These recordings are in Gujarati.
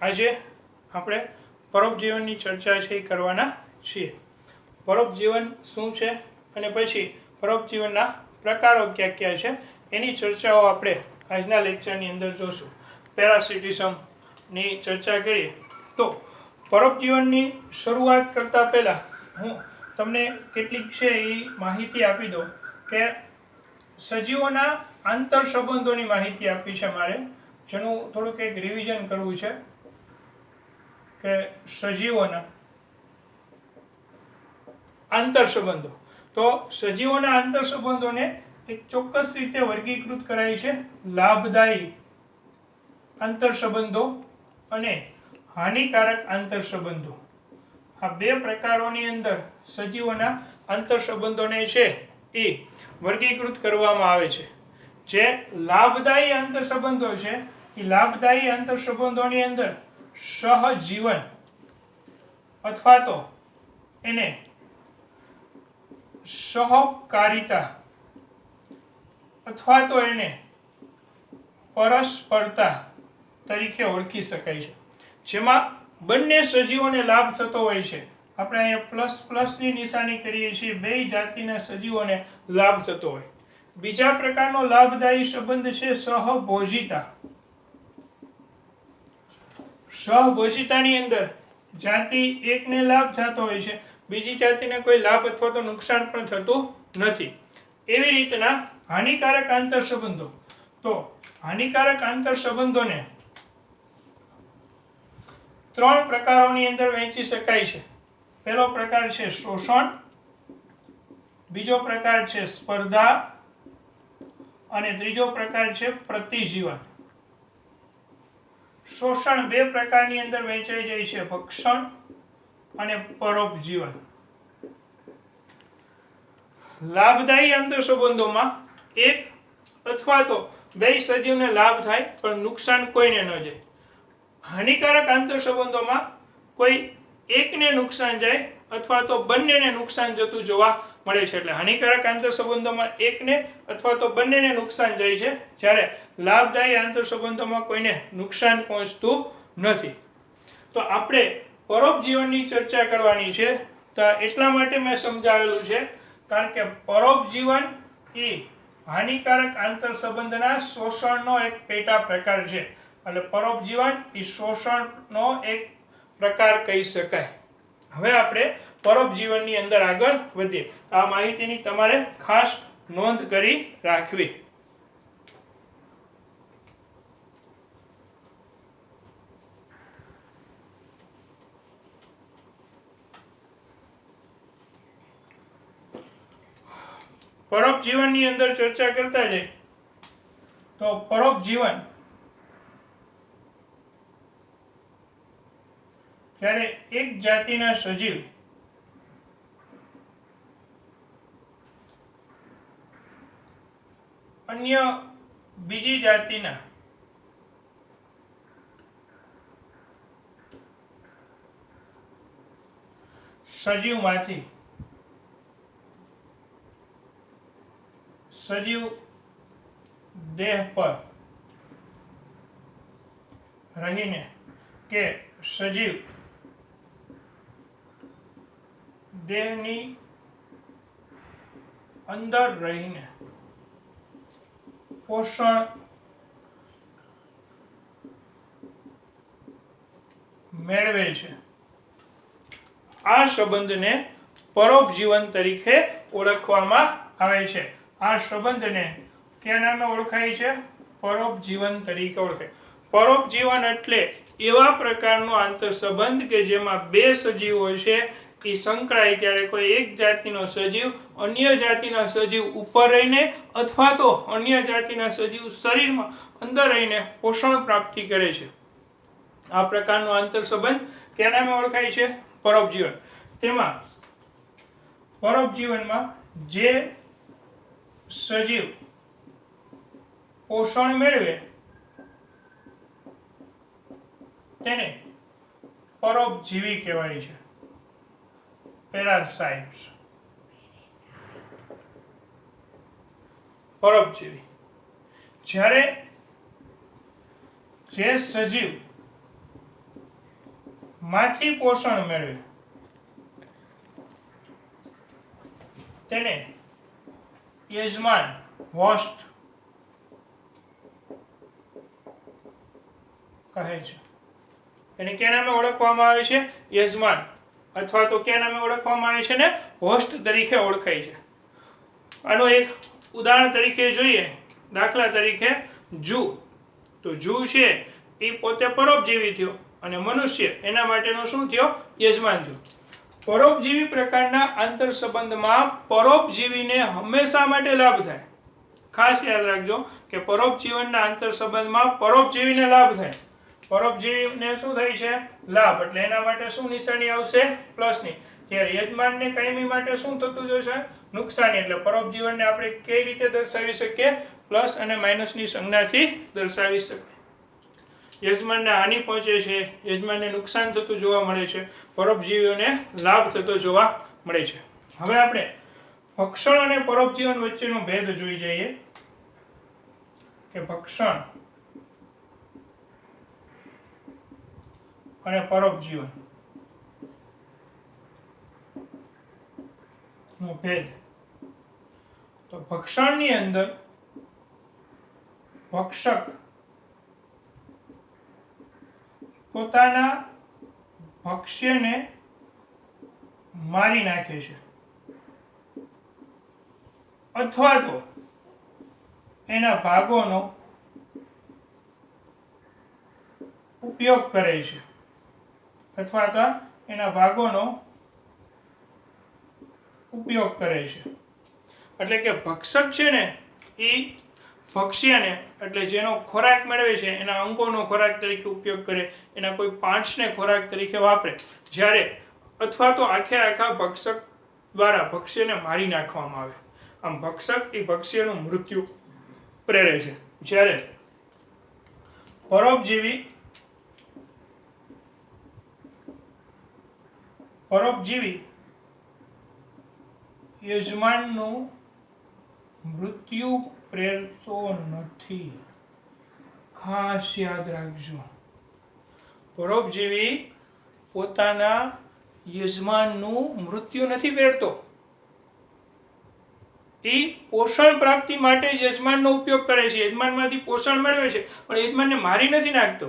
આજે આપણે પરોપજીવનની ચર્ચા છે એ કરવાના છીએ. પરોપજીવન શું છે અને પછી પરોપજીવનના પ્રકારો કયા કયા છે એની ચર્ચાઓ આપણે આજના લેક્ચરની અંદર જોશું. પેરાસિટિઝમની ચર્ચા કરીએ તો પરોપજીવનની શરૂઆત કરતા પહેલાં હું તમને કેટલીક છે એ માહિતી આપી દઉં કે સજીવોના આંતર સંબંધોની માહિતી આપી છે મારે, જેનું થોડુંક એક રિવિઝન કરવું છે કે સજીવોના આંતર સંબંધો. તો સજીવોના આંતર સંબંધોને એક ચોક્કસ રીતે વર્ગીકૃત કરાય છે લાભદાયી આંતર સંબંધો અને હાનિકારક આંતર સંબંધો. આ બે પ્રકારોની અંદર સજીવોના આંતર સંબંધોને છે એ વર્ગીકૃત કરવામાં આવે છે. જે લાભદાયી આંતર સંબંધો છે એ લાભદાયી આંતર સંબંધોની અંદર સહજીવન અથવા તો એને સહકારિતા અથવા તો એને પરસ્પરતા તરીકે ઓળખી શકાય છે, જેમાં બંને સજીવોને લાભ થતો હોય છે. આપણે અહીંયા પ્લસની નિશાની કરીએ છીએ, બે જાતિના સજીવોને લાભ થતો હોય. બીજા પ્રકારનો લાભદાયી સંબંધ છે સહભોજિતા. સહભોજિતાની અંદર જાતિ એકને લાભ થતો હોય છે, બીજી જાતિને કોઈ લાભ અથવા તો નુકસાન પણ થતું નથી. એવી રીતના હાનિકારક આંતર સંબંધો. તો હાનિકારક આંતર સંબંધોને ત્રણ પ્રકારોની અંદર વહેંચી શકાય છે. પહેલો પ્રકાર છે શોષણ, બીજો પ્રકાર છે સ્પર્ધા અને ત્રીજો પ્રકાર છે પ્રતિજીવન. શોષણ બે પ્રકારની અંદર વહેંચાઈ જાય છે, ભક્ષણ અને પરોપજીવન. લાભદાયી આંતર સંબંધોમાં એક અથવા તો બે સજીવને લાભ થાય પણ નુકસાન કોઈને ન જાય. હાનિકારક આંતર સંબંધોમાં કોઈ એકને નુકસાન જાય અથવા તો બંનેને નુકસાન જતું જોવા મળે છે. એટલે હાનિકારક આંતર સંબંધોમાં એકને અથવા તો બંનેને નુકસાન જાય છે, જ્યારે લાભદાયી આંતર સંબંધોમાં કોઈને નુકસાન પહોંચતું નથી. તો આપણે પરોપજીવનની ચર્ચા કરવાની છે, તો એટલા માટે મેં સમજાવેલું છે કારણ કે પરોપજીવન એ હાનિકારક આંતર સંબંધના શોષણનો એક પેટા પ્રકાર છે. એટલે પરોપજીવન એ શોષણનો એક પ્રકાર કહી શકાય. હવે આપણે પરોપજીવનની અંદર આગળ વધીએ. આ માહિતીની તમારે ખાસ નોંધ કરી રાખવી. પરોપજીવનની અંદર ચર્ચા કરતા જઈએ તો પરોપજીવન જ્યારે એક જાતિના સજીવ અન્ય બીજી જાતિના સજીવમાંથી સજીવ દેહ પર રહીને કે સજીવ દેહની અંદર રહીને પોષણ મેળવે છે, આ સંબંધને પરોપજીવન તરીકે ઓળખવામાં આવે છે. આ સંબંધને કયા નામે ઓળખાય છે? પરોપજીવન તરીકે ઓળખાય. પરોપજીવન એટલે એવા પ્રકારનો આંતર સંબંધ કે જેમાં બે સજીવો છે એ સંકળાય ત્યારે કોઈ એક જાતિનો સજીવ અન્ય જાતિના સજીવ ઉપર રહીને અથવા તો અન્ય જાતિના સજીવ શરીરમાં અંદર રહીને પોષણ પ્રાપ્તિ કરે છે. આ પ્રકારનો આંતર સંબંધ કયા નામે ઓળખાય છે? પરોપજીવન. તેમાં પરોપજીવનમાં જે સજીવ પોષણ મેળવે તેને પરોપજીવી કહેવાય છે, પેરાસાઇટ્સ. પરોપજીવી. જ્યારે જે સજીવ માંથી પોષણ મેળવે તેને યજમાન હોસ્ટ કહે છે. એને ક્યાં નામે ઓળખવામાં આવે છે? યજમાન, અથવા તો ક્યાં નામે ઓળખવામાં આવે છે ને? હોસ્ટ તરીકે ઓળખાય છે. આનો એક ઉદાહરણ તરીકે જોઈએ, દાખલા તરીકે જૂ. તો જૂ છે એ પોતે પરોપજીવી થયો અને મનુષ્ય એના માટેનો શું થયો? યજમાન થયો. પરોપજીવી પ્રકારના આંતર સંબંધમાં પરોપજીવીને હંમેશા માટે લાભ થાય. ખાસ યાદ રાખજો કે પરોપજીવનના આંતર સંબંધમાં પરોપજીવીને લાભ થાય. પરોપજીવીને શું થાય છે? લાભ. એટલે એના માટે શું નિશાની આવશે? પ્લસની. ત્યારે યજમાનને કાયમી માટે શું થતું જશે? નુકસાની. એટલે પરોપજીવનને આપણે કઈ રીતે દર્શાવી શકીએ? પ્લસ અને માઇનસની સંજ્ઞાથી દર્શાવી શકીએ. યજમાનને હાનિ પહોંચે છે, યજમાનને નુકસાન થતું જોવા મળે છે, પરોપજીવીઓને લાભ થતો જોવા મળે છે. હવે આપણે ભક્ષણ અને પરોપજીવન વચ્ચેનો ભેદ જોઈ જઈએ કે ભક્ષણ અને પરોપજીવન નો ભેદ. તો ભક્ષણની અંદર ભક્ષક પોતાના ભક્ષ્યને મારી નાખે છે અથવા તો એના ભાગોનો ઉપયોગ કરે છે અથવા તો એના ભાગોનો ઉપયોગ કરે છે. એટલે કે ભક્ષક છે ને એ ભક્ષ્યને એટલે જેનો ખોરાક મેળવે છે એના અંગોનો ખોરાક તરીકે ઉપયોગ કરે, એના કોઈ પાર્ટ્સને ખોરાક તરીકે વાપરે, જ્યારે અથવા તો આખા ભક્ષક દ્વારા ભક્ષ્યને મારી નાખવામાં આવે. આમ ભક્ષક એ ભક્ષ્યનું મૃત્યુ પ્રેરે છે, જ્યારે પરોપજીવી યજમાનનું મૃત્યુ પ્રેરતો નથી. ખાસ યાદ રાખજો, પરોપજીવી પોતાના યજમાનનું મૃત્યુ નથી પ્રેરતો. એ પોષણ પ્રાપ્તિ માટે યજમાનનો ઉપયોગ કરે છે, યજમાનમાંથી પોષણ મેળવે છે, પણ યજમાનને મારી નથી નાખતો.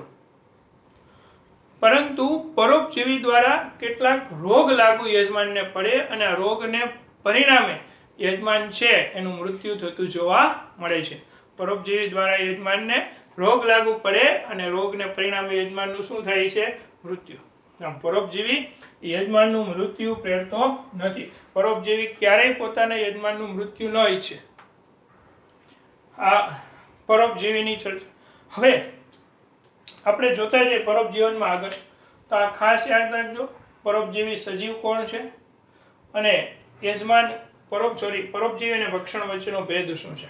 પરંતુ પરોપજીવી દ્વારા કેટલાક રોગ લાગુ યજમાનને પડે અને આ રોગને પરિણામે યજમાન છે એનું મૃત્યુ થતું જોવા મળે છે. પરોપજીવી દ્વારા યજમાનને રોગ લાગુ પડે અને રોગને પરિણામે યજમાનનું શું થાય છે? મૃત્યુ. આમ પરોપજીવી યજમાનનું મૃત્યુ પ્રેરતો નથી. પરોપજીવી ક્યારેય પોતાના યજમાનનું મૃત્યુ ન ઈચ્છે. આ પરોપજીવીની ચર્ચા. હવે આપણે જોતા જઈએ પરોપજીવનમાં આગળ, તો આ ખાસ યાદ રાખજો, પરોપજીવી સજીવ કોણ છે અને યજમાન પરોપજીવી અને ભક્ષણ વચ્ચેનો ભેદ શું છે.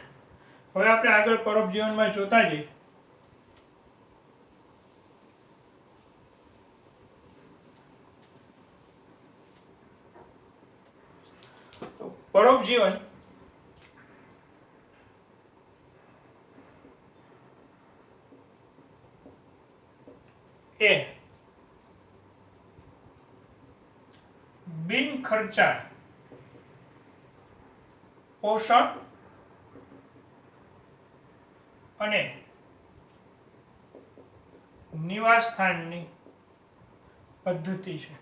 હવે આપણે આગળ પરોપજીવનમાં જોતા જઈએ. પરોપજીવન એ બિન ખર્ચાળ પોષણ અને નિવાસસ્થાનની પદ્ધતિ છે.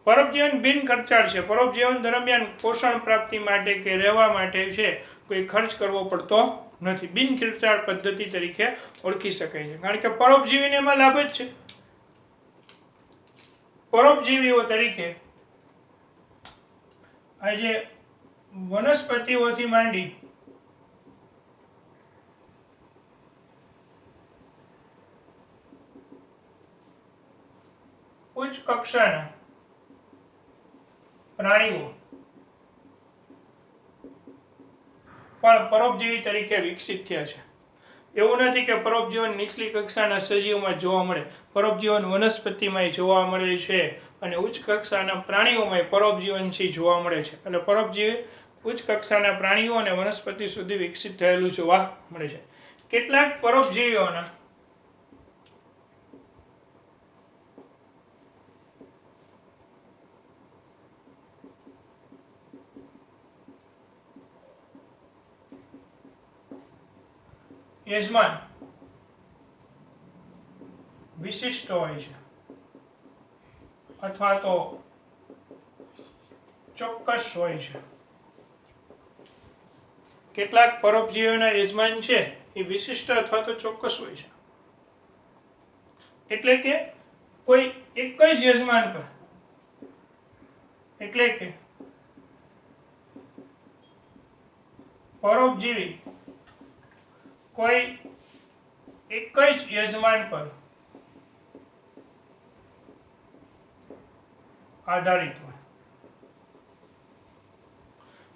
પરોપજીવન બિન ખર્ચાળ છે. પરોપજીવન દરમિયાન પોષણ પ્રાપ્તિ માટે કે રહેવા માટે છે કોઈ ખર્ચ કરવો પડતો નથી. બિન ખર્ચાળ પદ્ધતિ તરીકે ઓળખી શકાય છે, કારણ કે પરોપજીવીને એમાં લાભ જ છે. પરોપજીવીઓ તરીકે આજે વનસ્પતિઓથી માંડી ઉચ્ચ કક્ષાના પ્રાણીઓ પણ પરોપજીવી તરીકે વિકસિત થયા છે. એવું નથી કે પરોપજીવન નીચલી કક્ષાના સજીવમાં જોવા મળે. પરોપજીવન વનસ્પતિમાં જોવા મળે છે અને ઉચ્ચ કક્ષાના પ્રાણીઓમાં પરોપજીવન જોવા મળે છે. એટલે પરોપજીવી ઉચ્ચ કક્ષાના પ્રાણીઓ અને વનસ્પતિ સુધી વિકસિત થયેલું જોવા મળે છે. કેટલાક પરોપજીવીઓના યજમાન વિશિષ્ટ હોય છે અથવા તો ચોક્કસ હોય છે. કેટલાક પરોપજીવીઓના યજમાન છે એ વિશિષ્ટ અથવા તો ચોક્કસ હોય છે. એટલે કે કોઈ એક જ યજમાન પર, એટલે કે પરોપજીવી કોઈ એક જ યજમાન પર આધારિત હોય.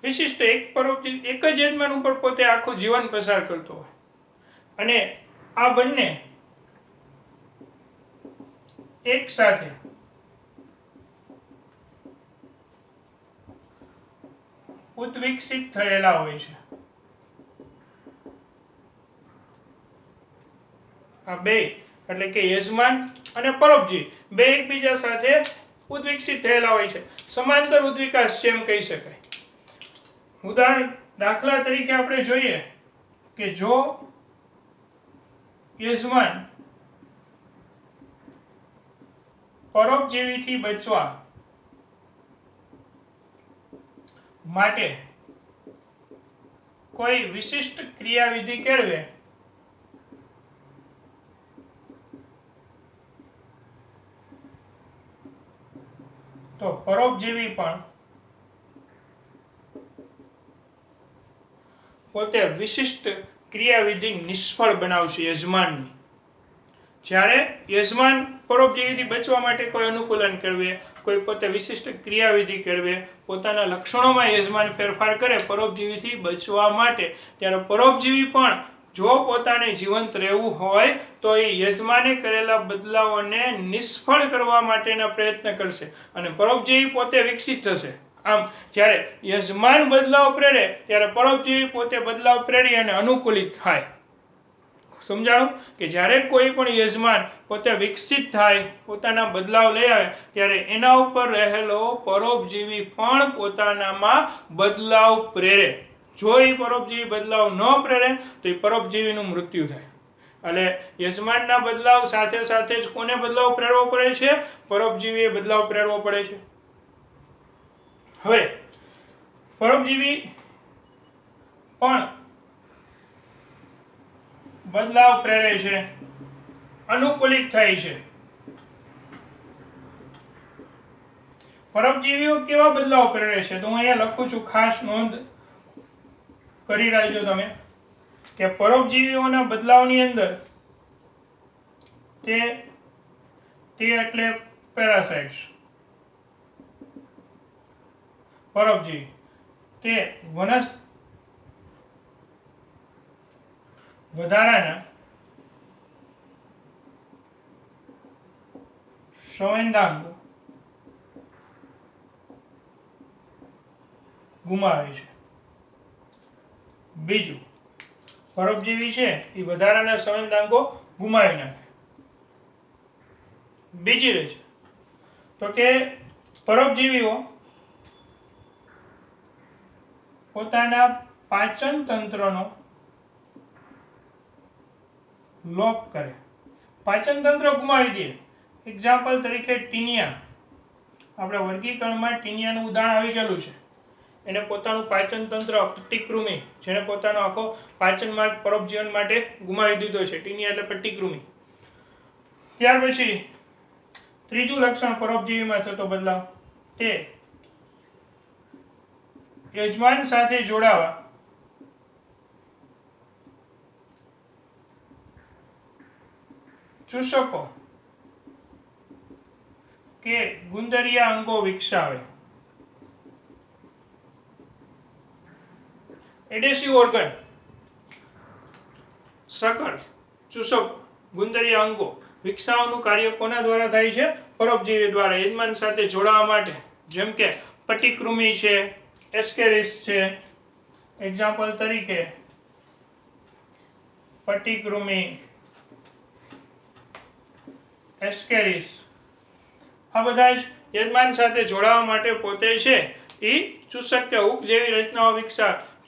વિશિષ્ટ એક પરોપજીવી એક જ યજમાન ઉપર પોતે આખું જીવન પસાર કરતો હોય અને આ બંને એક સાથે ઉત્વિકસિત થયેલા હોય છે. આ બે એટલે કે યજમાન અને પરોપજીવી બે એકબીજા સાથે ઉદ્વિકસિત થયેલા હોય છે, સમાંતર ઉદ્વિકાસ જેમ કહી શકાય. ઉદાહરણ દાખલા તરીકે આપણે જોઈએ કે જો યજમાન પરોપજીવીથી બચવા માટે કોઈ વિશિષ્ટ ક્રિયાવિધિ કેળવે તો પરોપજીવી પણ પોતે વિશિષ્ટ ક્રિયાવિધિ નિષ્ફળ બનાવશે યજમાનની. જ્યારે યજમાન પરોપજીવીથી બચવા માટે કોઈ અનુકૂલન કરવે, કોઈ પોતે વિશિષ્ટ ક્રિયાવિધિ કરવે, પોતાના લક્ષણોમાં યજમાન ફેરફાર કરે પરોપજીવીથી બચવા માટે, ત્યારે પરોપજીવી પણ જો પોતાને જીવંત રહેવું હોય તો એ યજમાને કરેલા બદલાવોને નિષ્ફળ કરવા માટેના પ્રયત્ન કરશે અને પરોપજીવી પોતે વિકસિત થશે. આમ જ્યારે યજમાન બદલાવ પ્રેરે ત્યારે પરોપજીવી પોતે બદલાવ પ્રેરી અને અનુકૂલિત થાય. સમજાણું કે જ્યારે કોઈ પણ યજમાન પોતે વિકસિત થાય, પોતાના બદલાવ લઈ આવે, ત્યારે એના ઉપર રહેલો પરોપજીવી પણ પોતાનામાં બદલાવ પ્રેરે. જો એ પરોપજીવી બદલાવ ન પ્રેરે તો એ પરોપજીવીનું મૃત્યુ થાય. એટલે યજમાનના બદલાવ સાથે સાથે જ કોને બદલાવ પ્રેરવો પડે છે? પરોપજીવીએ બદલાવ પ્રેરવો પડે છે. હવે પરોપજીવી પણ બદલાવ પ્રેરે છે, અનુકૂલિત થાય છે. પરોપજીવીઓ કેવા બદલાવ પ્રેરે છે તો હું અહીંયા લખું છું, ખાસ નોંધ કરી રાખજો તમે કે પરોપજીવીઓના બદલાવની અંદર તે એટલે પેરાસાઇટ્સ. પરોપજીવી તે વધારાના સંવેદાંગો ગુમાવે છે. બીજું, પરોપજીવી છે એ વધારાના સંવેદાંગો ગુમાવી નાખે. બીજી રહે છે તો કે પરોપજીવીઓ પોતાના પાચન તંત્રનો લોપ કરે, પાચન તંત્ર ગુમાવી દે. એક્ઝામ્પલ તરીકે ટીનિયા, આપણે વર્ગીકરણમાં ટીનિયાનું ઉદાહરણ આવી ગયેલું છે. એને પોતાનું પાચન તંત્ર પટ્ટીકૃમિ, જેને પોતાનો આખો પાચન માર્ગ પરોપજીવન માટે ગુમાવી દીધો છે, ટીનિયા એટલે પટ્ટીકૃમિ. ત્યાર પછી ત્રીજું લક્ષણ પરોપજીવીમાં થતો બદલાવ, તે યજમાન સાથે જોડાવા ચૂસકો કે ગુંદરિયા અંગો વિકસાવે. એડેસિવ ઓર્ગન, સકળ, ચૂસકો, ગુંદરિયા અંગો વિકસાવવાનું કાર્ય કોના દ્વારા થાય છે? પરોપજીવી દ્વારા, યજમાન સાથે જોડાવા માટે. જેમ કે પટ્ટીકૃમિ છે, એસ્કેરિસ છે. એક્ઝામ્પલ તરીકે પટ્ટીકૃમિ, એસ્કેરિસ, આ બધા જ યજમાન સાથે જોડાવા માટે પોતે છે એ ચૂસક કે હૂક જેવી રચનાઓ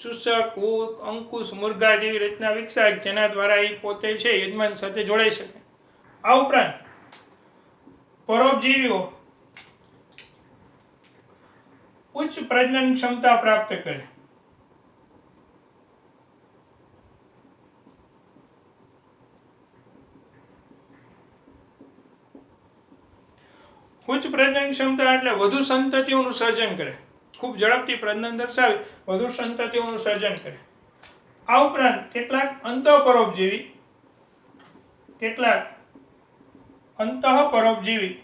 ચૂસક, ઉક, અંકુશ, મુર્ગા જેવી રચના વિકસાય જેના દ્વારા એ પોતે છે યજમાન સાથે જોડાઈ શકે. આ ઉપરાંત પરોપજીવીઓ ઉચ્ચ પ્રજનન ક્ષમતા પ્રાપ્ત કરે. ઉચ્ચ પ્રજનન ક્ષમતા એટલે વધુ સંતતિઓનું સર્જન કરે, ખૂબ ઝડપથી પ્રજનન દર્શાવી વધુ સંતતિઓનું સર્જન કરે. આ ઉપરાંત કેટલાક અંતઃપરોપજીવી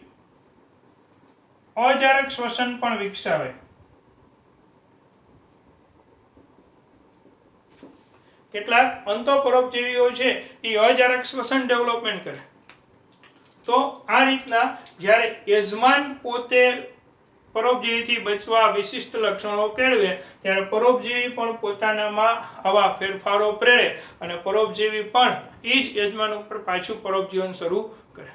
અજારક શ્વસન પણ વિકસાવે. કેટલાક અંતઃપરોપજીવીઓ છે એ અજારક શ્વસન ડેવલપમેન્ટ કરે. તો આ રીતના જ્યારે યજમાન પોતે પરોપજીવીથી બચવા વિશિષ્ટ લક્ષણો કેળવે ત્યારે પરોપજીવી પણ પોતાનામાં આવા ફેરફારો પ્રેરે અને પરોપજીવી પણ એ જ યજમાન ઉપર પાછું પરોપજીવન શરૂ કરે.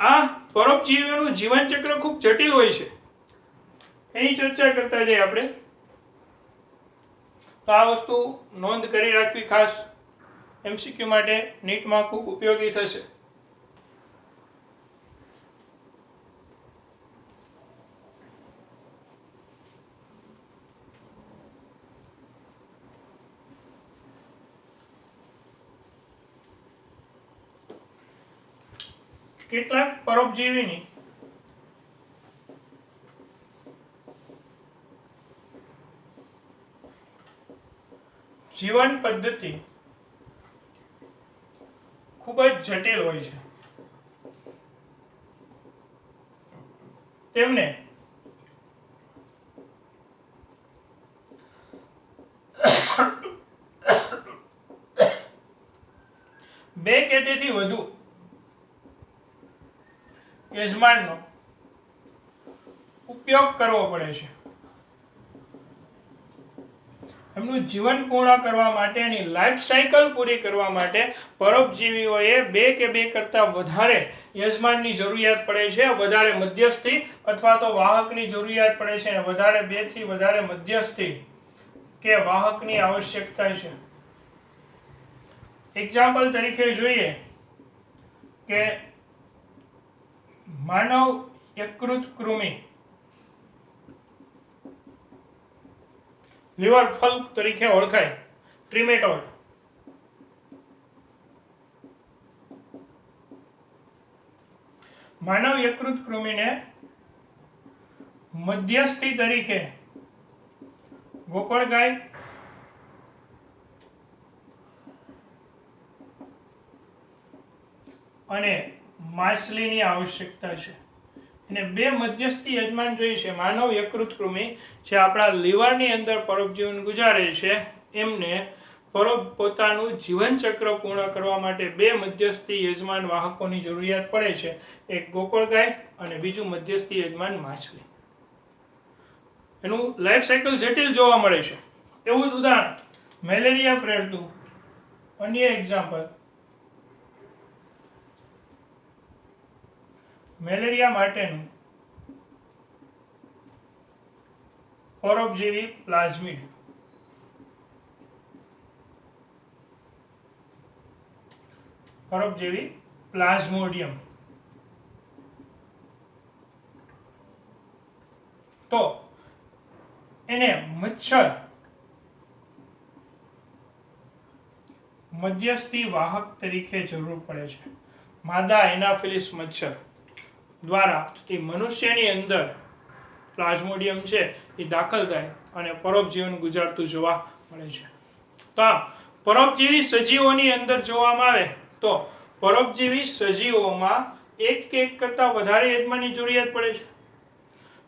આ પરોપજીવીઓનું જીવનચક્ર ખૂબ જટિલ હોય છે, એની ચર્ચા કરતા જઈએ આપણે. તો આ વસ્તુ નોંધ કરી રાખવી ખાસ, એમસીક્યુ માટે નીટમાં ખૂબ ઉપયોગી થશે. કેટલાક પરોપજીવીની જીવન પદ્ધતિ ખૂબ જ જટિલ હોય છે. તેમને બે કે તેથી વધુ યજમાનનો ઉપયોગ કરવો પડે છે. એમનું જીવન પૂર્ણ કરવા માટે, એની લાઈફ સાયકલ પૂરી કરવા માટે પરોપજીવીઓએ બે કે બે કરતાં વધારે યજમાનની જરૂરિયાત પડે છે. વધારે મધ્યસ્થી અથવા તો વાહકની જરૂરિયાત પડે છે અને વધારે 2 થી વધારે મધ્યસ્થી કે વાહકની આવશ્યકતા છે. એક્ઝામ્પલ તરીકે જોઈએ કે માનવ યકૃત કૃમિ લીવર ફલ્ક તરીકે ઓળખાય, ટ્રીમેટોડ. માનવ યકૃત કૃમિને મધ્યસ્થી તરીકે ગોકળગાય અને માછલીની આવશ્યકતા છે. અને બે મધ્યસ્થી યજમાન જોઈએ છે. માનવ યકૃત કૃમિ જે આપણા લીવરની અંદર પરોપજીવન ગુજારે છે, એમને પોતાનું જીવનચક્ર પૂર્ણ કરવા માટે બે મધ્યસ્થી યજમાન વાહકોની જરૂરિયાત પડે છે. એક ગોકળગાય અને બીજું મધ્યસ્થી યજમાન માછલી. એનું લાઈફ સાયકલ જટિલ જોવા મળે છે. એવું જ ઉદાહરણ મેલેરિયા પ્રેરતું અન્ય એક્ઝામ્પલ મેલેરિયા માટેનું પરોપજીવી પ્લાઝ્મિડ. પરોપજીવી પ્લાઝ્મોડિયમ. તો એને મચ્છર મધ્યસ્થી વાહક તરીકે જરૂર પડે છે. માદા એનાફિલિસ મચ્છર દ્વારા એ મનુષ્યની અંદર પ્લાઝ્મોડિયમ છે એ દાખલ થાય અને પરોપજીવન ગુજારતું જોવા મળે છે. તો આમ પરોપજીવી સજીવોની અંદર જોવામાં આવે તો પરોપજીવી સજીવોમાં એક કે એક કરતાં વધારે યજમાનની જરૂરિયાત પડે છે.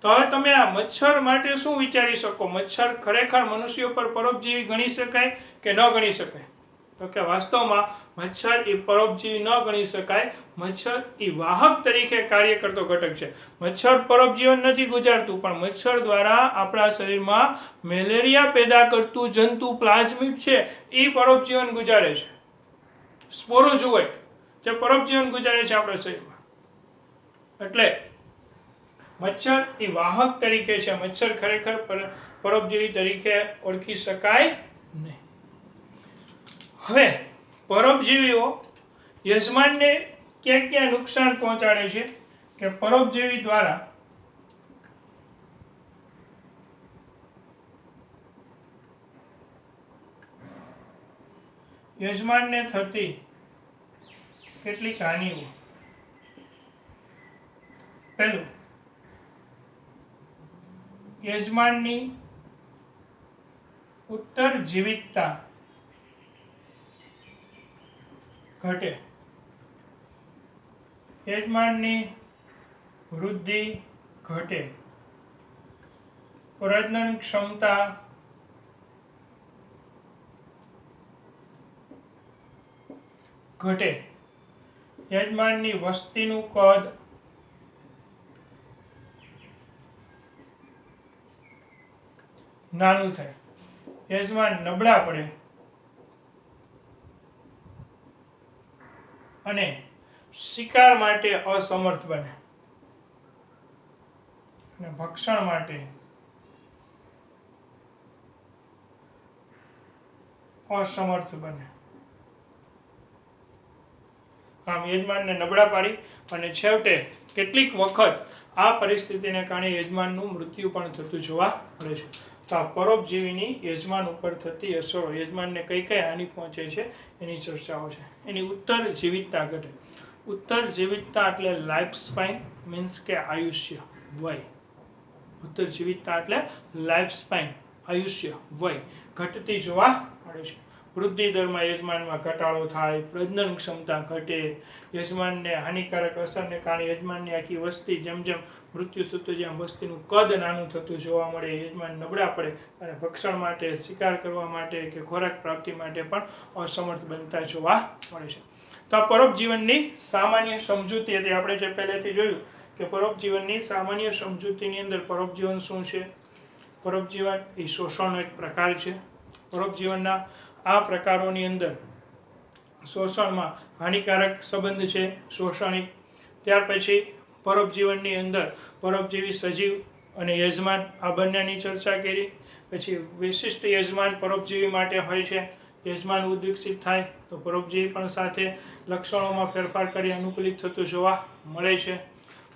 તો હવે તમે આ મચ્છર માટે શું વિચારી શકો? મચ્છર ખરેખર મનુષ્યો પર પરોપજીવી ગણી શકાય કે ન ગણી શકાય? તો કે વાસ્તવમાં મચ્છર એ પરોપજીવી ન ગણી શકાય. મચ્છર એ વાહક તરીકે કાર્ય કરતો ઘટક છે. મચ્છર પરોપજીવન નથી ગુજારતું, પણ મચ્છર દ્વારા આપણા શરીરમાં મેલેરિયા પેદા કરતું જંતુ પ્લાઝ્મિડ છે એ પરોપજીવન ગુજારે છે. સ્પોરોઝોઇટ જે પરોપજીવન ગુજારે છે આપણા શરીરમાં. એટલે મચ્છર એ વાહક તરીકે છે. મચ્છર ખરેખર પરોપજીવી તરીકે ઓળખી શકાય નહીં. હવે પરોપજીવીઓ યજમાનને ક્યાં ક્યાં નુકસાન પહોંચાડે છે કે પરોપજીવી દ્વારા યજમાનને થતી કેટલીક હાનિઓ. પહેલું, યજમાનની ઉત્તરજીવિતતા ઘટે, યજમાનની વૃદ્ધિ ઘટે, પ્રજનન ક્ષમતા ઘટે, યજમાનની વસ્તીનું કદ નાનું થાય, યજમાન નબળા પડે અને શિકાર માટે અસમર્થ બને અને ભક્ષણ માટે અસમર્થ બને. આમ યજમાનને નબળા પાડી અને છેવટે કેટલીક વખત આ પરિસ્થિતિને કારણે યજમાનનું મૃત્યુ પણ થતું જોવા મળે છે. તો આ પરોપજીવીની યજમાન ઉપર થતી અસરો, યજમાનને કઈ કઈ હાનિ પહોંચે છે એની ચર્ચાઓ છે. એની ઉત્તરજીવિતતા ઘટે. ઉત્તરજીવિતતા એટલે લાઈફ સ્પાન, મીન્સ કે આયુષ્ય, વય. ઉત્તરજીવિતતા એટલે લાઈફ સ્પાન, આયુષ્ય, વય ઘટતી જોવા મળે છે. વૃદ્ધિ દરમાં યજમાનમાં ઘટાડો થાય, પ્રજનન ક્ષમતા ઘટે, યજમાનને હાનિકારક અસરને કારણે યજમાનની આખી વસ્તી જેમ જેમ મૃત્યુ થતું જેમ વસ્તીનું કદ નાનું થતું જોવા મળે, યજમાન નબળા પડે અને ભક્ષણ માટે, શિકાર કરવા માટે કે ખોરાક પ્રાપ્તિ માટે પણ અસમર્થ બનતા જોવા મળે છે. તો આ પરોપજીવનની સામાન્ય સમજૂતી હતી. આપણે જે પહેલેથી જોયું કે પરોપજીવનની સામાન્ય સમજૂતીની અંદર પરોપજીવન શું છે. પરોપજીવન એ શોષણનો એક પ્રકાર છે. પરોપજીવનના આ પ્રકારોની અંદર શોષણમાં હાનિકારક સંબંધ છે, શોષણિક. ત્યાર પછી પરોપજીવનની અંદર પરોપજીવી સજીવ અને યજમાન, આ બંનેની ચર્ચા કરી. પછી વિશિષ્ટ યજમાન પરોપજીવી માટે હોય છે. યજમાન ઉદ્વિકસિત થાય તો પરોપજીવી પણ સાથે લક્ષણોમાં ફેરફાર કરી અનુકૂલિત થતું જોવા મળે છે.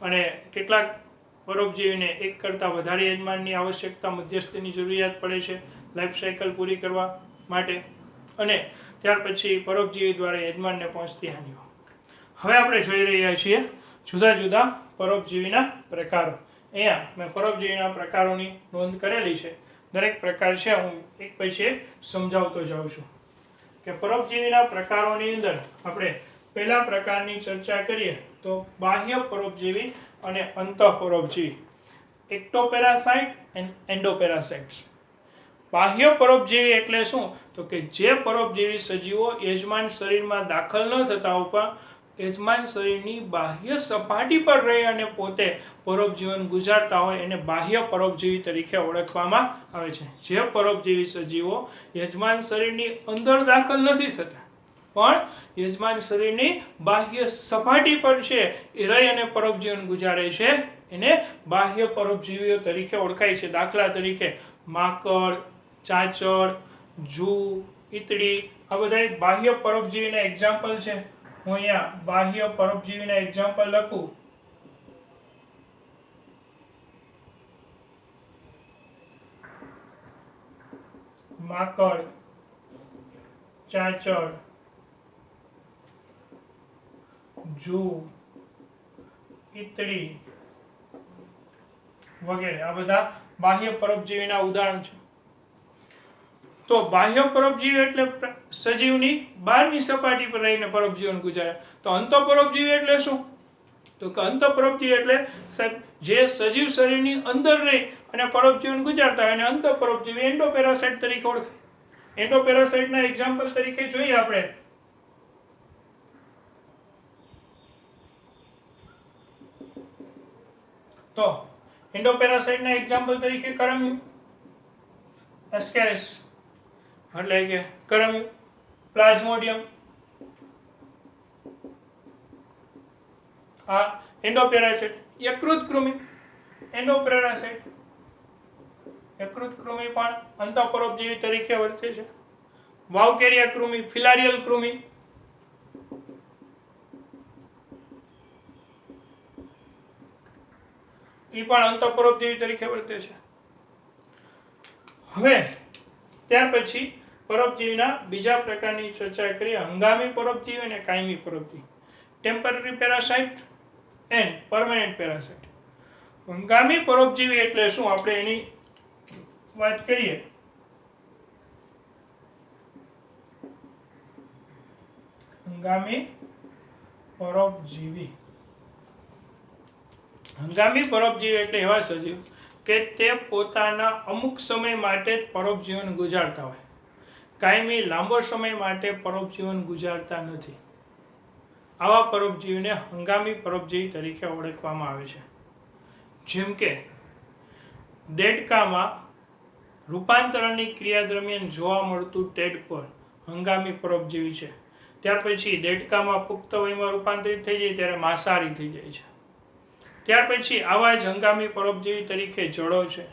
અને કેટલાક પરોપજીવીને એક કરતાં વધારે યજમાનની આવશ્યકતા, મધ્યસ્થીની જરૂરિયાત પડે છે લાઈફ સાયકલ પૂરી કરવા માટે. અને ત્યાર પછી પરોપજીવી દ્વારા યજમાનને પહોંચતી હાનિઓ. હવે આપણે જોઈ રહ્યા છીએ જુદા જુદા પરોપજીવીના પ્રકારો. અહીંયા મેં પરોપજીવીના પ્રકારોની નોંધ કરેલી છે. દરેક પ્રકાર છે હું એક પછી એક સમજાવતો જાઉં છું કે પરોપજીવીના પ્રકારોની અંદર આપણે પહેલા પ્રકારની ચર્ચા કરીએ તો બાહ્ય પરોપજીવી અને અંતઃપરોપજીવી, એક્ટોપેરાસાઇટ એન્ડ એન્ડોપેરાસાઇટ્સ. બાહ્ય પરોપજીવી એટલે શું? તો કે જે પરોપજીવી સજીવો યજમાન શરીરમાં દાખલ ન થતા પણ યજમાન શરીરની બાહ્ય સપાટી પર રહી અને પોતે પરોપજીવન ગુજારતા હોય એને બાહ્ય પરોપજીવી તરીકે ઓળખવામાં આવે છે. જે પરોપજીવી સજીવો યજમાન શરીરની અંદર દાખલ નથી થતા પણ યજમાન શરીરની બાહ્ય સપાટી પર છે એ રહી અને પરોપજીવન ગુજારે છે એને બાહ્ય પરોપજીવીઓ તરીકે ઓળખાય છે. દાખલા તરીકે માકડ, ચાંચડ, જૂ, ઈતળી, આ બધા બાહ્ય પરોપજીવીના એક્ઝામ્પલ છે. હું અહીંયા બાહ્ય પરોપજીવીના એક્ઝામ્પલ લખું. માકડ, ચાંચડ, જૂ, ઈતળી વગેરે આ બધા બાહ્ય પરોપજીવીના ઉદાહરણ છે. તો બાહ્ય પરોપજીવી એટલે સજીવની બહારની સપાટી પર રહીને પરોપજીવન ગુજારે. તો અંતઃપરોપજીવી એટલે શું? તો કે અંતઃપરોપજીવી એટલે સાહેબ જે સજીવ શરીરની અંદર રહી અને પરોપજીવન ગુજારતા હોય એને અંતઃપરોપજીવી એન્ડોપેરાસાઇટ તરીકે ઓળખાય. એન્ડોપેરાસાઇટના એક્ઝામ્પલ તરીકે જોઈએ આપણે તો એન્ડોપેરાસાઇટના એક્ઝામ્પલ તરીકે કરમ્યુ, એસ્કેરિસ એટલે કે કરમ્યુ, પ્લાઝ્મોડિયમ, આ એન્ડોપેરાસાઇટ. યકૃત કૃમિ એન્ડોપેરાસાઇટ. યકૃત કૃમિ પણ અંતઃપરોપજીવી તરીકે વર્તે છે. વાવકેરિયા કૃમિ, ફિલારિયલ કૃમિ, એ પણ અંતઃપરોપજીવી તરીકે વર્તે છે. હવે ત્યાર પછી પરોપજીવીના બીજા પ્રકારની ચર્ચા કરીએ, હંગામી પરોપજીવી અને કાયમી પરોપજીવી. Temporary parasite and permanent parasite. હંગામી પરોપજીવી એટલે શું, આપણે એની વાત કરીએ. હંગામી પરોપજીવી, હંગામી પરોપજીવી એટલે એવા સજીવ કે તે પોતાના અમુક સમય માટે જ પરોપજીવન ગુજારતા હોય, કાયમી લાંબો સમય માટે પરોપજીવન ગુજારતા નથી. આવા પરોપજીવીને હંગામી પરોપજીવી તરીકે ઓળખવામાં આવે છે. જેમ કે દેડકામાં રૂપાંતરણની ક્રિયા દરમિયાન જોવા મળતું ટેડપોલ હંગામી પરોપજીવી છે. ત્યાર પછી દેડકામાં પુખ્ત વયમાં રૂપાંતરિત થઈ જાય ત્યારે માંસાહારી થઈ જાય છે. ત્યાર પછી આવા જ હંગામી પરોપજીવી તરીકે જળો છે,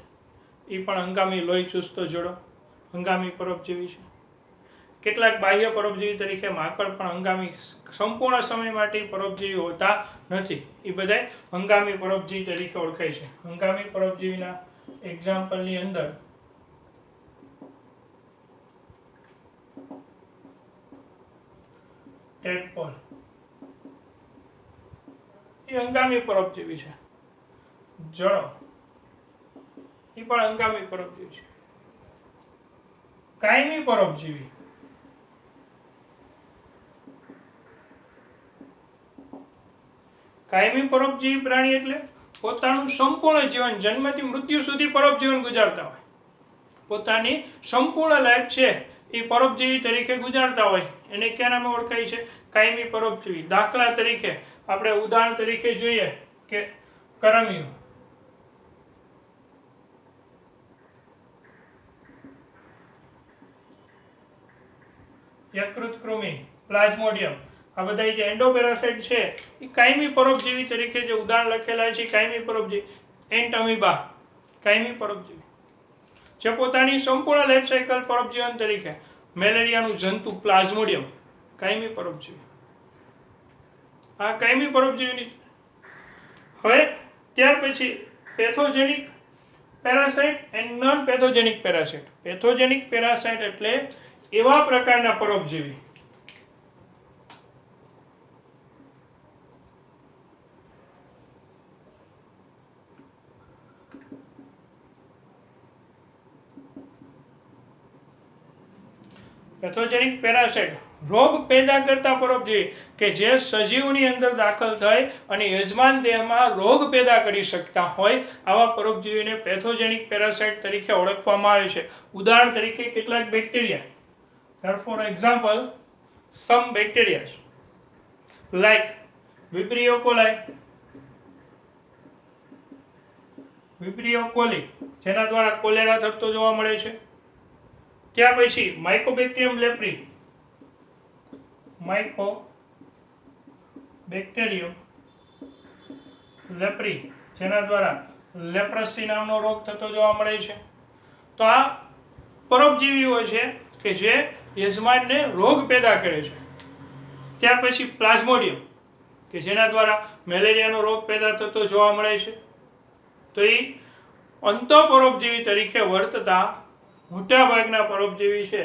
એ પણ હંગામી લોહી ચૂસતો જળો હંગામી પરોપજીવી છે. કેટલાક બાહ્ય પરોપજીવી તરીકે માકડ પણ હંગામી, સંપૂર્ણ સમય માટે પરોપજીવી હોતા નથી, એ બધા હંગામી પરોપજીવી તરીકે ઓળખાય છે. હંગામી પરોપજીવીના એક્ઝામ્પલની અંદર ટેડપોલ એ હંગામી પરોપજીવી છે. જળો એ પણ હંગામી પરોપજીવી છે. કાયમી પરોપજીવી, કાયમી પરોપજીવી પ્રાણી એટલે પોતાનું સંપૂર્ણ જીવન જન્મથી મૃત્યુ સુધી પરોપજીવન ગુજારતા હોય, પોતાની સંપૂર્ણ લાઈફ છે એ પરોપજીવી તરીકે ગુજારતા હોય, એને ક્યાં નામે ઓળખાય છે? કાયમી પરોપજીવી. દાખલા તરીકે આપણે ઉદાહરણ તરીકે જોઈએ કે કરમિયું, યકૃત કૃમિ, પ્લાઝ્મોડિયમ, આ બધા જે એન્ડોપેરાસાઇટ છે એ કાયમી પરોપજીવી તરીકે જે ઉદાહરણ લખેલા છે કાયમી પરોપજીવી. એન્ટમીબા કાયમી પરોપજીવી જે પોતાની સંપૂર્ણ લાઈફ સાયકલ પરોપજીવન તરીકે. મેલેરિયાનું જંતુ પ્લાઝ્મોડિયમ કાયમી પરોપજીવી. આ કાયમી પરોપજીવીની. હવે ત્યાર પછી pathogenic parasite and non pathogenic parasite. Pathogenic parasite એટલે એવા પ્રકારના પરોપજીવી પેથોજેનિક પેરાસાઇટ રોગ પેદા કરતા પરોપજીવી કે જે સજીવની અંદર દાખલ થઈ અને યજમાન દેહમાં રોગ પેદા કરી શકતા હોય, આવા પરોપજીવીને પેથોજેનિક પેરાસાઇટ તરીકે ઓળખવામાં આવે છે. ઉદાહરણ તરીકે કેટલાક bacteria, for example some bacteria like vibrio coli, vibrio coli જેના દ્વારા કોલેરા થતો જોવા મળે છે. ત્યાર પછી માઇકોબેક્ટેરિયમ લેપ્રી, માઇકોબેક્ટેરિયમ લેપ્રી જેના દ્વારા લેપ્રસી નામનો રોગ થતો જોવા મળે છે. તો આ પરોપજીવીઓ છે કે જે યજમાનને રોગ પેદા કરે છે. ત્યાર પછી પ્લાઝ્મોડિયમ કે જેના દ્વારા મેલેરિયાનો રોગ પેદા થતો જોવા મળે છે. તો એ અંતઃપરોપજીવી તરીકે વર્તતા મોટાભાગના પરોપજીવી છે.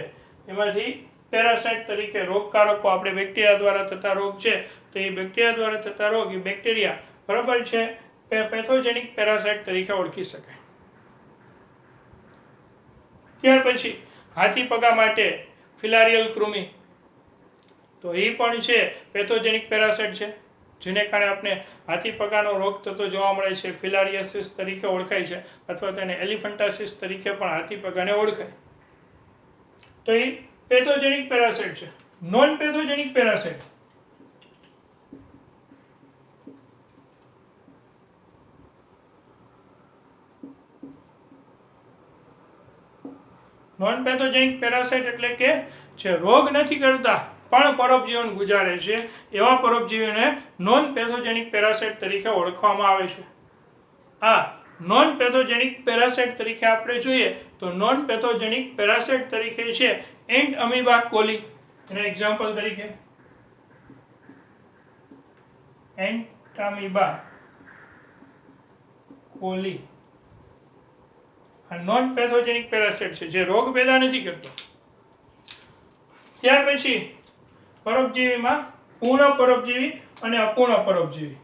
એમાંથી પેરાસાઇટ તરીકે રોગકારકો આપણે બેક્ટેરિયા દ્વારા થતા રોગ છે, તો એ બેક્ટેરિયા દ્વારા થતા રોગ એ બેક્ટેરિયા બરાબર છે પેથોજેનિક પેરાસાઇટ તરીકે ઓળખી શકાય. ત્યાર પછી હાથી પગા માટે ફિલારિયલ કૃમિ, તો એ પણ છે પેથોજેનિક પેરાસાઇટ છે, જેને કારણે આપણે હાથી પગાનો રોગ થતો જોવા મળે છે. ફિલારિયાસિસ તરીકે ઓળખાય છે, અથવા તેને એલિફન્ટાસિસ તરીકે પણ હાથી પગાને ઓળખાય. તો એ પેથોજેનિક પેરાસાઇટ છે. Non pathogenic parasite, non pathogenic parasite એટલે કે જે રોગ નથી કરતા પણ પરોપજીવન ગુજારે છે, એવા પરોપજીવીઓને નોન પેથોજેનિક પેરાસાઇટ તરીકે ઓળખવામાં આવે છે. આ નોન પેથોજેનિક પેરાસાઇટ તરીકે આપણે જોઈએ તો નોન પેથોજેનિક પેરાસાઇટ તરીકે છે એન્ટ અમીબા કોલી. એના એક્ઝામ્પલ તરીકે એન્ટ અમીબા કોલી આ નોન પેથોજેનિક પેરાસાઇટ છે જે રોગ પેદા નથી કરતો. ત્યાર પછી પરોપજીવીમાં પૂર્ણ પરોપજીવી અને અપૂર્ણ પરોપજીવી.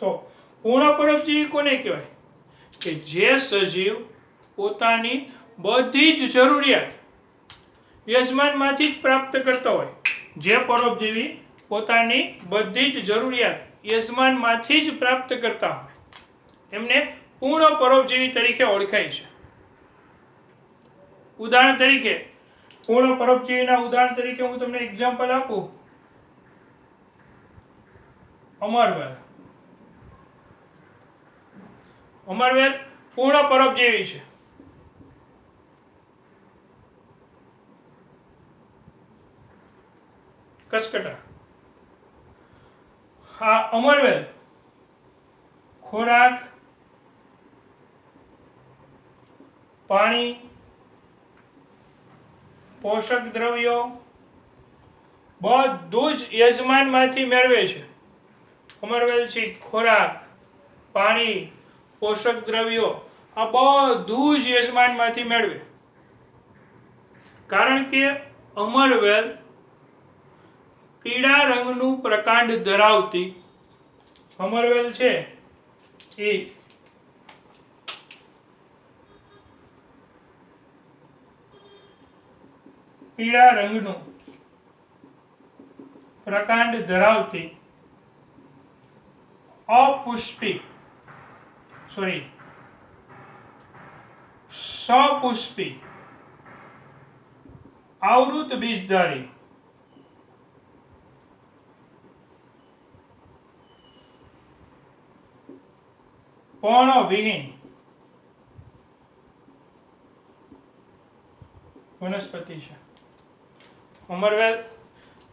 તો પૂર્ણ પરોપજીવી કોને કહેવાય? કે જે સજીવ પોતાની બધી જ જરૂરિયાત યજમાનમાંથી જ પ્રાપ્ત કરતો હોય. જે પરોપજીવી પોતાની બધી જ જરૂરિયાત યજમાનમાંથી જ પ્રાપ્ત કરતા હોય એમને પૂર્ણ પરોપજીવી તરીકે ઓળખાય છે. ઉદાહરણ તરીકે પૂર્ણ પરોપજીવીના ઉદાહરણ તરીકે હું તમને એક્ઝામ્પલ આપું. અમરવેલ. અમરવેલ પૂર્ણ પરોપજીવી છે. કસકટા. આ અમરવેલ ખોરાક, પાણી, પોષક દ્રવ્યો બધું જ યજમાનમાંથી મેળવે છે. અમરવેલ છે ખોરાક, પાણી, પોષક દ્રવ્યો આ બધું જ યજમાનમાંથી મેળવે. કારણ કે અમરવેલ પીળા રંગનું પ્રકાંડ ધરાવતી અમરવેલ છે એ પીળા રંગનું પ્રકાંડ ધરાવતી સપુષ્પી આવૃત બીજધારી પર્ણવિહીન વનસ્પતિ છે. અમરવેલ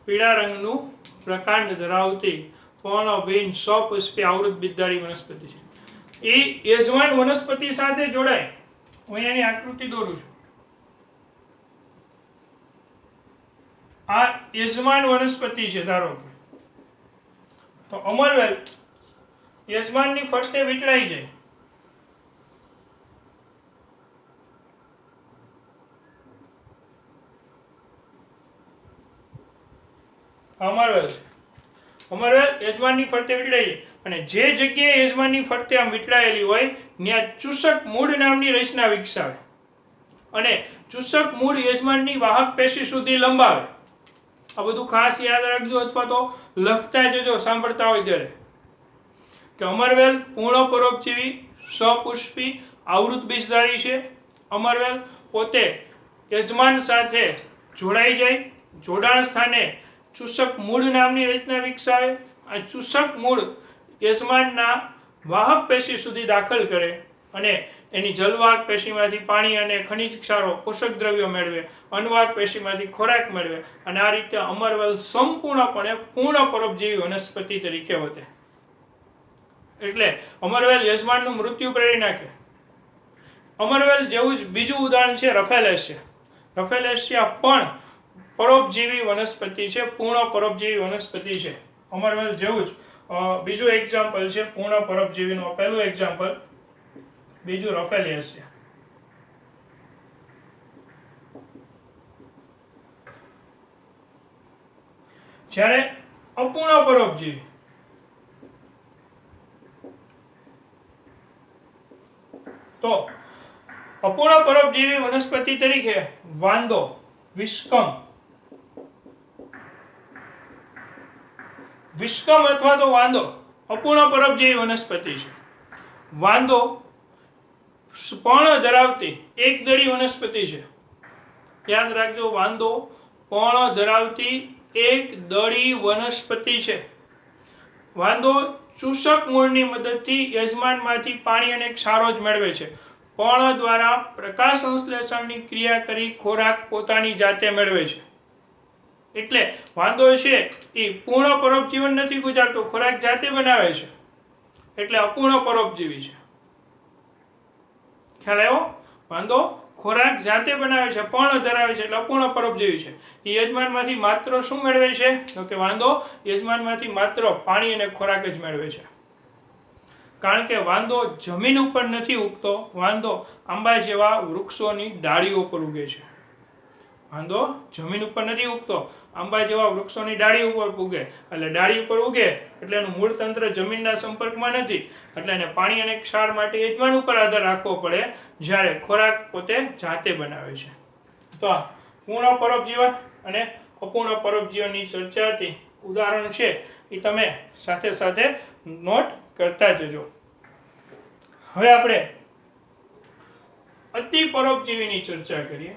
પીળા રંગનું પ્રકાંડ ધરાવતી પર્ણવિહીન સપુષ્પી આવૃત બીજધારી વનસ્પતિ છે. એ યજમાન વનસ્પતિ સાથે જોડાય. હું એની આકૃતિ દોરું છું. આ યજમાન વનસ્પતિ છે ધારો કે. તો અમરવેલ યજમાનની ફરતે વીંટળાઈ જાય. અમરવેલ યજમાનની ફરતે વીંટળાઈ જાય અને જે જગ્યાએ યજમાનની ફરતે આમ વીંટળાયેલી હોય ત્યાં ચૂસક મૂળ નામની રચના વિકસાવે અને ચૂસક મૂળ યજમાનની વાહક પેશી સુધી લંબાવે. આ બધું ખાસ યાદ રાખજો અથવા તો લખતા જજો સાંભળતા હોય ત્યારે કે અમરવેલ પૂર્ણ પરોપજીવી સપુષ્પી આવૃત બીજધારી છે. અમરવેલ પોતે યજમાન સાથે જોડાઈ જાય. જોડાણ સ્થાને ચૂસક મૂળ નામની રચના વિકસાવે. આ ચૂસક મૂળ યજમાનના વાહક પેશી સુધી દાખલ કરે અને એની જલવાહક પેશીમાંથી પાણી અને ખનિજ ક્ષારો પોષક દ્રવ્યો મેળવે. અન્નવાહક પેશીમાંથી ખોરાક મેળવે અને આ રીતે અમરવેલ સંપૂર્ણપણે પૂર્ણ પરોપજીવી વનસ્પતિ તરીકે વધે. એટલે અમરવેલ યજમાનનું મૃત્યુ પ્રેરી નાખે. અમરવેલ જેવું જ બીજું ઉદાહરણ છે રફેલેશિયા. રફેલેશિયા પણ પરોપજીવી વનસ્પતિ છે. પૂર્ણ પરોપજીવી વનસ્પતિ છે. અમરવેલ જેવું જ બીજું એક્ઝામ્પલ છે પૂર્ણ પરોપજીવીનું. પહેલું એક્ઝામ્પલ, બીજું રફેલેશિયા. જ્યારે અપૂર્ણ પરોપજીવી તો અપૂર્ણ પરોપજીવી વનસ્પતિ તરીકે વાંદો, વિસ્કમ અથવા તો વાંદો અપૂર્ણ પરોપજીવી વનસ્પતિ છે. વાંદો પર્ણ ધરાવતી એકદળી વનસ્પતિ છે. યાદ રાખજો, વાંદો પર્ણ ધરાવતી એકદળી વનસ્પતિ છે. વાંદો ચૂસક મૂળની મદદથી યજમાનમાંથી પાણી અને ક્ષારો જ મેળવે છે. પર્ણ દ્વારા પ્રકાશ સંશ્લેષણની ક્રિયા કરી ખોરાક પોતાની જાતે મેળવે છે. એટલે વાંદો છે એ પૂર્ણ પરોપજીવન નથી ગુજારતો, ખોરાક જાતે બનાવે છે એટલે અપૂર્ણ પરોપજીવી છે. ખ્યાલ આવ્યો? વાંદો ખોરાક જાતે બનાવે છે, પર્ણ ધરાવે છે એટલે અપૂર્ણ પરોપજીવી છે. એ યજમાનમાંથી માત્ર શું મેળવે છે? તો કે વાંદો યજમાનમાંથી માત્ર પાણી અને ખોરાક જ મેળવે છે. કારણ કે વાંદો જમીન ઉપર નથી ઉગતો, વાંદો આંબા જેવા વૃક્ષોની ડાળીઓ પર ઉગે છે. વાંદો જમીન ઉપર નથી ઉગતો, આંબા જેવા વૃક્ષોની ડાળી ઉપર ઉગે. એટલે ડાળી ઉપર ઉગે એટલે એનું મૂળ તંત્ર જમીનના સંપર્કમાં નથી, એટલે એને પાણી અને ક્ષાર માટે યજમાન ઉપર આધાર રાખવો પડે, જ્યારે ખોરાક પોતે જાતે બનાવે છે. તો આ પૂર્ણ પરોપજીવન અને અપૂર્ણ પરોપજીવનની ચર્ચા હતી. ઉદાહરણ છે એ તમે સાથે સાથે નોટ કરતા જજો. હવે આપણે અતિ પરોપજીવીની ચર્ચા કરીએ.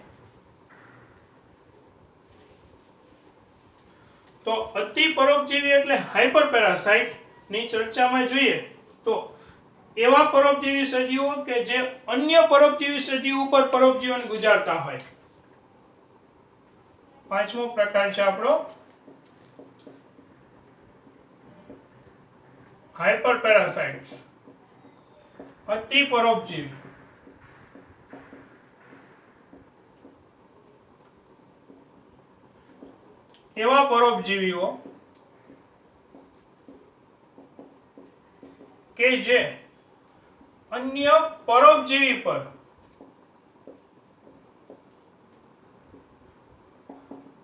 તો અતિ પરોપજીવી એટલે હાઇપર પેરાસાઇટ ની ચર્ચામાં જોઈએ તો એવા પરોપજીવી સજીવો કે જે અન્ય પરોપજીવી સજીવો ઉપર પરોપજીવન ગુજારતા હોય. પાંચમો પ્રકાર છે આપણો હાઇપર પેરાસાઇટ્સ, અતિ પરોપજીવી. એવા પરોપજીવીઓ કે જે અન્ય પરોપજીવી પર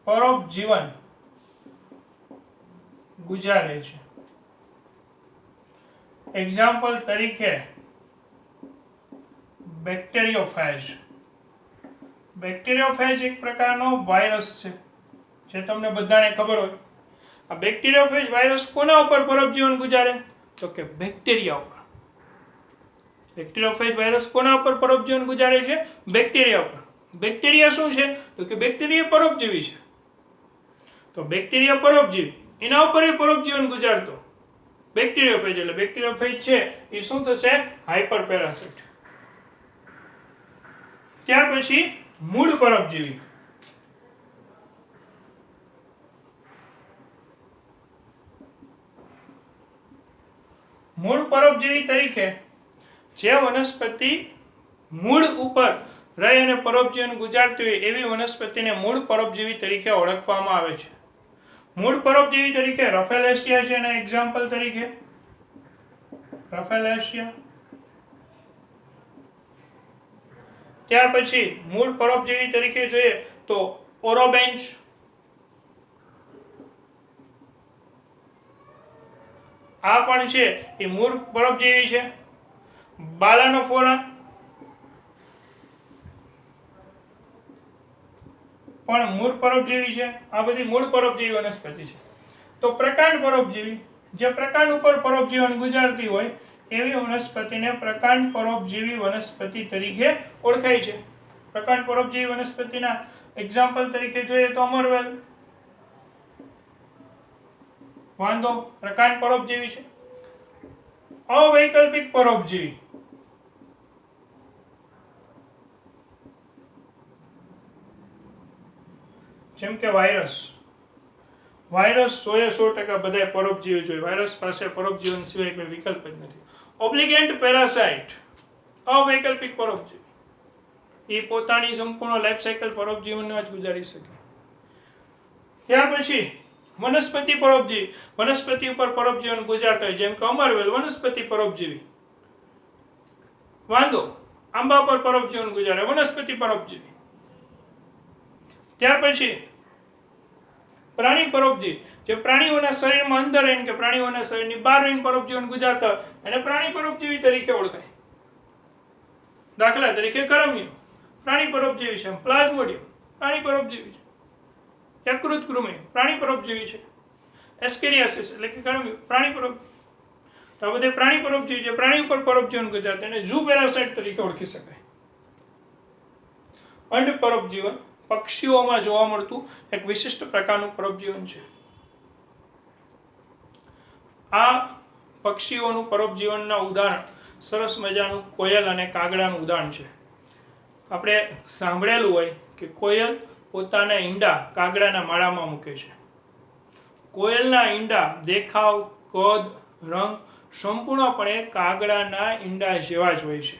પરોપજીવન ગુજારે છે. એક્ઝામ્પલ તરીકે બેક્ટેરિયોફેજ. બેક્ટેરિયોફેજ એક પ્રકારનો વાયરસ છે જે તમને બધાને ખબર હોય. આ બેક્ટેરિયોફેજ વાયરસ કોના ઉપર પરોપજીવન ગુજારે? તો કે બેક્ટેરિયા ઉપર. બેક્ટેરિયોફેજ વાયરસ કોના ઉપર પરોપજીવન ગુજારે છે? બેક્ટેરિયા ઉપર. બેક્ટેરિયા શું છે? તો કે બેક્ટેરિયા પરોપજીવી છે. તો બેક્ટેરિયા પરોપજીવી, એના ઉપર એ પરોપજીવન ગુજારતો બેક્ટેરિયોફેજ. એટલે બેક્ટેરિયોફેજ છે એ શું થશે? Hyper parasite. ત્યાર પછી મૂળ પરોપજીવી. મૂળ પરોપજીવી તરીકે જે વનસ્પતિ મૂળ ઉપર રહી અને પરોપજીવન ગુજારતી હોય એવી વનસ્પતિને મૂળ પરોપજીવી તરીકે ઓળખવામાં આવે છે. મૂળ પરોપજીવી તરીકે રફેલેશિયા છે એના એક્ઝામ્પલ તરીકે રફેલેશિયા. ત્યાર પછી મૂળ પરોપજીવી તરીકે જોઈએ તો ઓરોબેન્ચ, આ પણ છે એ મૂળ પરોપજીવી છે. બાલાનોફોરા પણ મૂળ પરોપજીવી છે. આ બધી મૂળ પરોપજીવી વનસ્પતિ છે. તો પ્રકાંડ પરોપજીવી, જે પ્રકાંડ ઉપર પરોપજીવન ગુજારતી હોય એવી વનસ્પતિને પ્રકાંડ પરોપજીવી વનસ્પતિ તરીકે ઓળખાય છે. પ્રકાંડ પરોપજીવી વનસ્પતિના એક્ઝામ્પલ તરીકે જોઈએ તો અમરવેલ. વાંદો પ્રકાંડ પરોપજીવી છે. અવૈકલ્પિક પરોપજીવી જેમ કે વાયરસ. વાયરસ 100% બધા પરોપજીવી જોઈએ. વાયરસ પાસે પરોપજીવન સિવાય કોઈ વિકલ્પ જ નથી. ઓબ્લિગેન્ટ પેરાસાઇટ, અવૈકલ્પિક પરોપજીવી, એ પોતાની સંપૂર્ણ લાઈફ સાયકલ પરોપજીવનમાં જ ગુજારી શકે. ત્યાર પછી વનસ્પતિ પરોપજીવી, વનસ્પતિ ઉપર પરોપજીવન ગુજારતા હોય જેમ કે અમરવેલ વનસ્પતિ પરોપજીવી. વાંદો આંબા પર પરોપજીવન ગુજારે, વનસ્પતિ પરોપજીવી. ત્યાર પછી પ્રાણી પરોપજીવી, જે પ્રાણીઓના શરીરમાં અંદર રહીને કે પ્રાણીઓના શરીરની બહાર રહીને પરોપજીવન ગુજારતા અને પ્રાણી પરોપજીવી તરીકે ઓળખાય. દાખલા તરીકે કરમિયો પ્રાણી પરોપજીવી છે. પ્લાઝ્મોડિયમ પ્રાણી પરોપજીવી છે. યકૃત કૃમિ પ્રાણી પરોપજીવી છે. એસ્કેરિયાસિસ એટલે કે કરમિયો પ્રાણી પરોપજીવી. તો આ બધે પ્રાણી પરોપજીવી જે પ્રાણી ઉપર પરોપજીવન ગુજારતા એને ઝૂ પેરાસાઇટ તરીકે ઓળખી શકાય. અંડ પરોપજીવન પક્ષીઓમાં જોવા મળતું એક વિશિષ્ટ પ્રકારનું પરોપજીવન છે. આ પક્ષીઓનું પરોપજીવનના ઉદાહરણ સરસ મજાનું કોયલ અને કાગડાનું ઉદાહરણ છે. આપણે સાંભળેલું હોય કે કોયલ પોતાના ઈંડા કાગડાના માળામાં મૂકે છે. કોયલના ઈંડા દેખાવ, કદ, રંગ સંપૂર્ણપણે કાગડાના ઈંડા જેવા જ હોય છે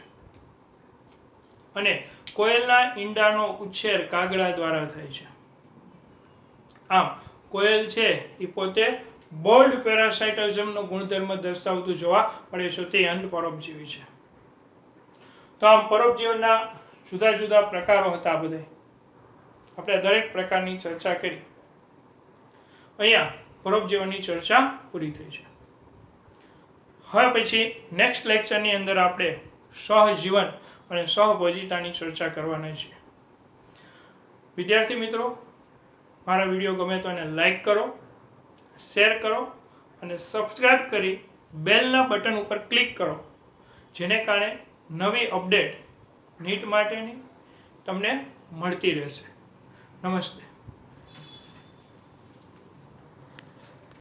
અને કોયલના ઈંડાનો ઉછેર કાગડા દ્વારા થાય છે. આમ કોયલ છે એ પોતે બોલ્ડ પેરાસાઇટિઝમનો ગુણધર્મ દર્શાવતું જોવા મળે છે. તે અંડ પરોપજીવી છે. તો આમ પરોપજીવનના જુદા જુદા પ્રકારો હતા. બધા આપણે દરેક પ્રકારની ચર્ચા કરી. અહીંયા પરોપજીવનની ચર્ચા પૂરી થઈ છે. હવે પછી નેક્સ્ટ લેક્ચરની અંદર આપણે સહજીવન અને સહભોજિતાની ચર્ચા કરવાના છીએ. વિદ્યાર્થી મિત્રો, મારા વિડીયો ગમે તો એને લાઈક કરો, શેર કરો અને સબસ્ક્રાઈબ કરી બેલના બટન ઉપર ક્લિક કરો, જેને કારણે નવી અપડેટ નીટ માટેની તમને મળતી રહેશે. નમસ્તે.